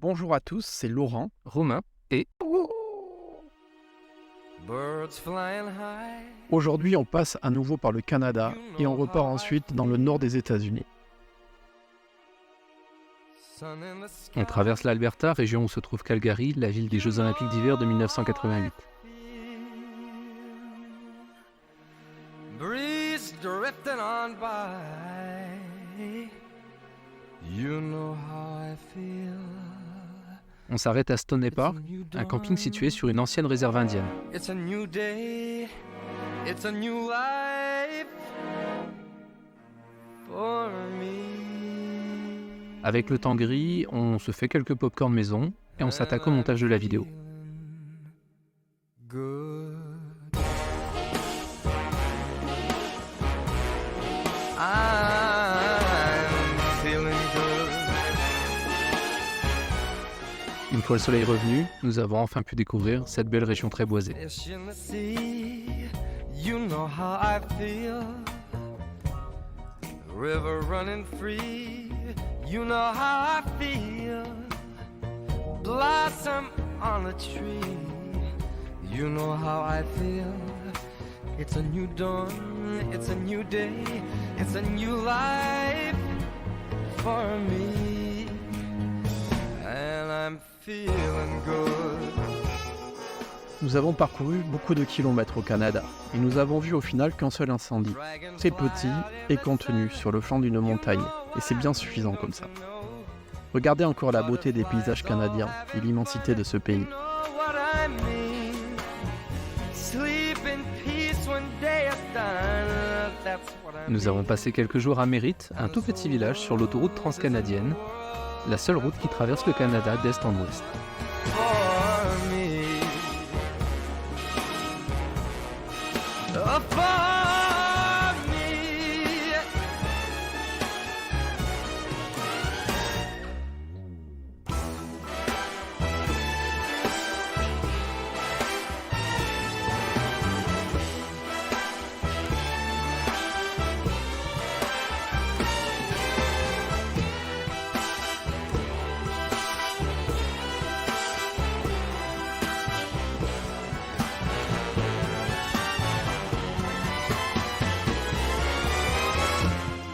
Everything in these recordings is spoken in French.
Bonjour à tous, c'est Laurent. Romain et Aujourd'hui, on passe à nouveau par le Canada et on repart ensuite dans le nord des États-Unis. on traverse l'Alberta, région où se trouve Calgary, la ville des Jeux Olympiques d'hiver de 1988. Breeze drifting on by. You know how I feel. On s'arrête à Stoney Park, un camping situé sur une ancienne réserve indienne. It's a new day. It's a new life for me. Avec le temps gris, on se fait quelques pop-corn maison et on s'attaque au montage de la vidéo. Good. I'm feeling good. Une fois le soleil revenu, nous avons enfin pu découvrir cette belle région très boisée. Fish in the sea, you know how I feel. River running free, you know how I feel. Blossom on a tree, you know how I feel. It's a new dawn, it's a new day, it's a new life for me. And I'm feeling good. Nous avons parcouru beaucoup de kilomètres au Canada et nous avons vu au final qu'un seul incendie, très petit et contenu sur le flanc d'une montagne, et c'est bien suffisant comme ça. Regardez encore la beauté des paysages canadiens et l'immensité de ce pays. Nous avons passé quelques jours à Merritt, un tout petit village sur l'autoroute transcanadienne, la seule route qui traverse le Canada d'est en ouest.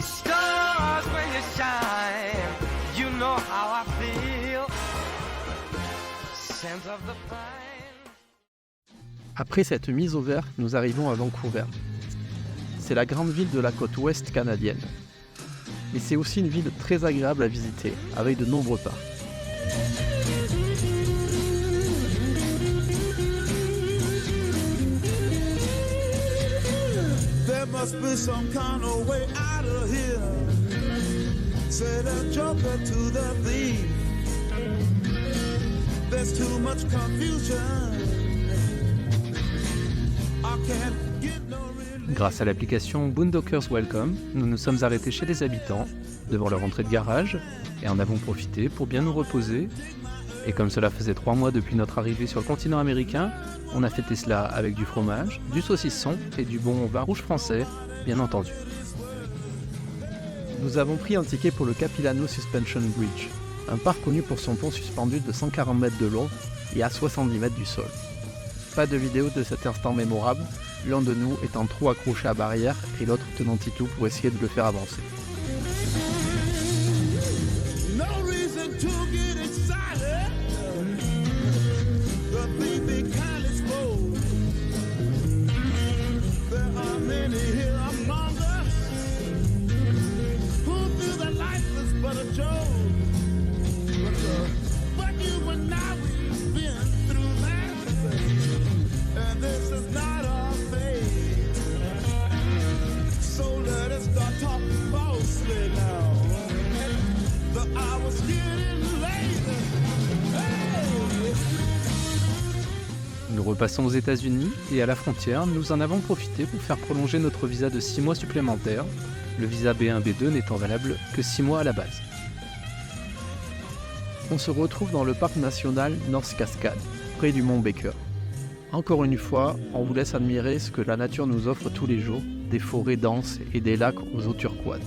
Stars when you shine, you know how I feel. Scent of the pine. Après cette mise au vert, nous arrivons à Vancouver. C'est la grande ville de la côte ouest canadienne. Mais c'est aussi une ville très agréable à visiter, avec de nombreux parcs. There must be some kind of way out of here. Say the joker to the thief. There's too much confusion. I can't get no relief. Grâce à l'application Boondockers Welcome, nous nous sommes arrêtés chez des habitants, devant leur entrée de garage, et en avons profité pour bien nous reposer. Et comme cela faisait 3 mois depuis notre arrivée sur le continent américain, on a fêté cela avec du fromage, du saucisson et du bon vin rouge français, bien entendu. Nous avons pris un ticket pour le Capilano Suspension Bridge, un parc connu pour son pont suspendu de 140 mètres de long et à 70 mètres du sol. Pas de vidéo de cet instant mémorable, l'un de nous étant trop accroché à barrière et l'autre tenant Titou pour essayer de le faire avancer. No reason to get excited. The baby kind is full. There are many here among us who feel that life is but a joke. But you and I, we've been through that. And this is not our fate. So let us start talking falsely now. The hour's getting late. Hey! Nous repassons aux États-Unis et à la frontière, nous en avons profité pour faire prolonger notre visa de 6 mois supplémentaires, le visa B1-B2 n'étant valable que 6 mois à la base. On se retrouve dans le parc national North Cascades, près du mont Baker. Encore une fois, on vous laisse admirer ce que la nature nous offre tous les jours, des forêts denses et des lacs aux eaux turquoises.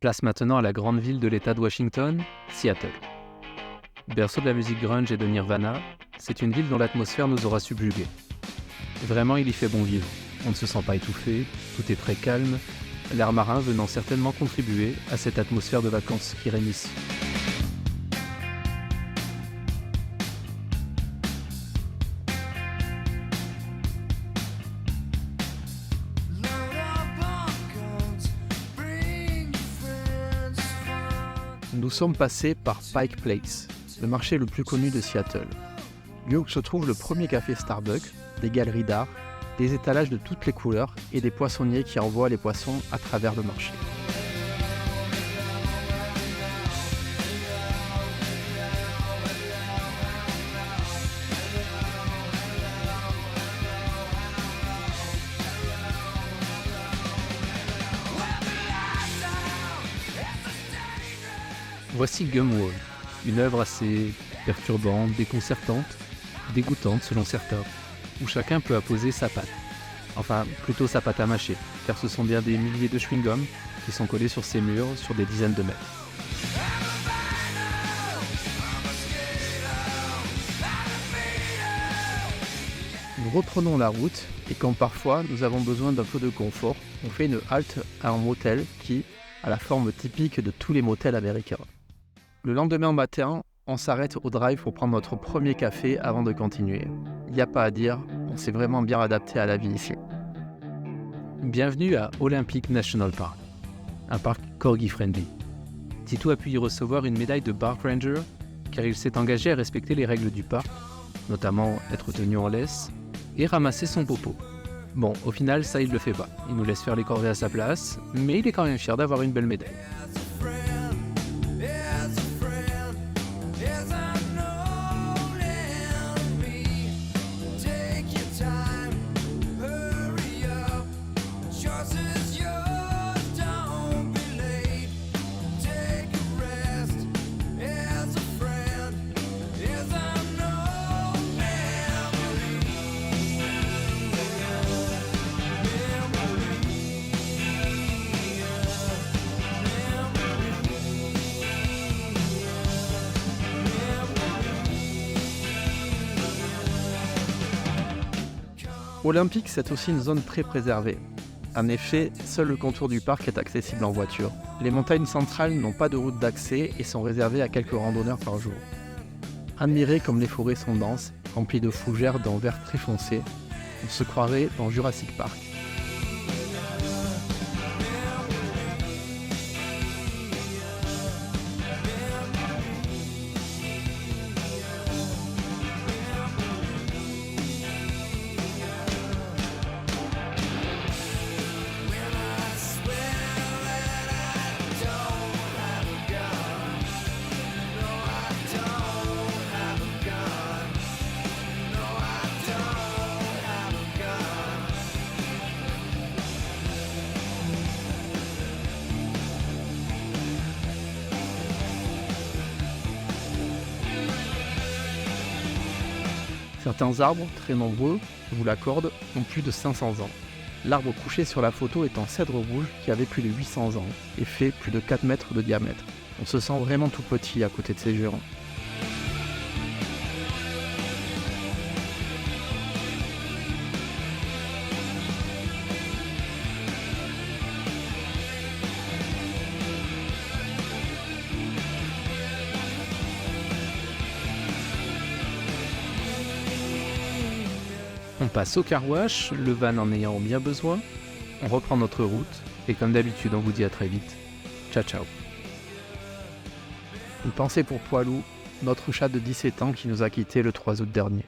Place maintenant à la grande ville de l'État de Washington, Seattle. Berceau de la musique grunge et de Nirvana, c'est une ville dont l'atmosphère nous aura subjugués. Vraiment, il y fait bon vivre. On ne se sent pas étouffé, tout est très calme, l'air marin venant certainement contribuer à cette atmosphère de vacances qui règne ici. Nous sommes passés par Pike Place, le marché le plus connu de Seattle. Lieu où se trouve le premier café Starbucks, des galeries d'art, des étalages de toutes les couleurs et des poissonniers qui envoient les poissons à travers le marché. Voici Gumwall, une œuvre assez perturbante, déconcertante, dégoûtante selon certains, où chacun peut apposer sa patte. Enfin, plutôt sa pâte à mâcher, car ce sont bien des milliers de chewing-gums qui sont collés sur ces murs sur des dizaines de mètres. Nous reprenons la route et quand parfois nous avons besoin d'un peu de confort, on fait une halte à un motel qui a la forme typique de tous les motels américains. Le lendemain matin, on s'arrête au drive pour prendre notre premier café avant de continuer. Il n'y a pas à dire, on s'est vraiment bien adapté à la vie ici. Bienvenue à Olympic National Park, un parc corgi-friendly. Tito a pu y recevoir une médaille de Park Ranger car il s'est engagé à respecter les règles du parc, notamment être tenu en laisse et ramasser son popo. Bon, au final, ça il le fait pas. Il nous laisse faire les corvées à sa place, mais il est quand même fier d'avoir une belle médaille. Olympique, c'est aussi une zone très préservée. En effet, seul le contour du parc est accessible en voiture. Les montagnes centrales n'ont pas de route d'accès et sont réservées à quelques randonneurs par jour. Admirez comme les forêts sont denses, remplies de fougères d'un vert très foncé. On se croirait dans Jurassic Park. Certains arbres, très nombreux, je vous l'accorde, ont plus de 500 ans. L'arbre couché sur la photo est un cèdre rouge qui avait plus de 800 ans et fait plus de 4 mètres de diamètre. On se sent vraiment tout petit à côté de ces géants. On passe au car wash, le van en ayant bien besoin. On reprend notre route et comme d'habitude, on vous dit à très vite. Ciao ciao. Une pensée pour Poilou, notre chat de 17 ans qui nous a quittés le 3 août dernier.